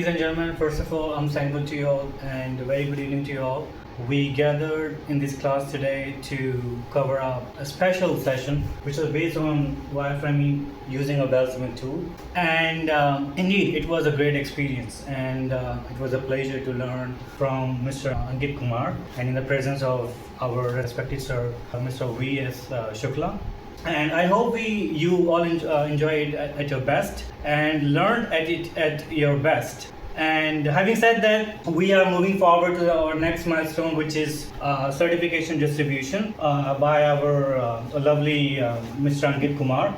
and gentlemen, first of all, I'm thankful to you all and a very good evening to you all. We gathered in this class today to cover up a special session which was based on wireframing using a Balsamiq tool. And indeed, it was a great experience and it was a pleasure to learn from Mr. Ankit Kumar and in the presence of our respected sir, Mr. V.S. Shukla. And I hope you all enjoyed it at your best and learned at your best. And having said that, we are moving forward to our next milestone, which is certification distribution by our lovely Mr. Ankit Kumar.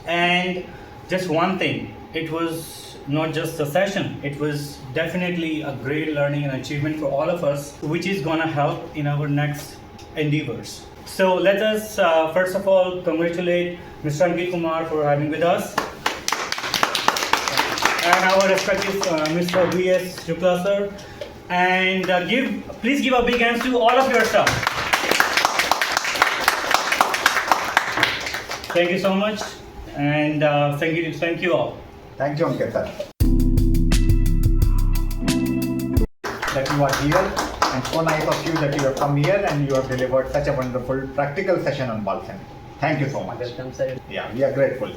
And just one thing, it was not just a session, it was definitely a great learning and achievement for all of us, which is going to help in our next endeavors. So let us first of all congratulate Mr. Ankit Kumar for having with us. And our respected Mr. V.S. Shukla sir. And please give a big hand to all of your staff. Thank you so much. And thank you all. Thank you, Ankit sir. That you are here, and so nice of you that you have come here and you have delivered such a wonderful practical session on Balsamiq. Thank you so much. Welcome, sir. Yeah, we are grateful.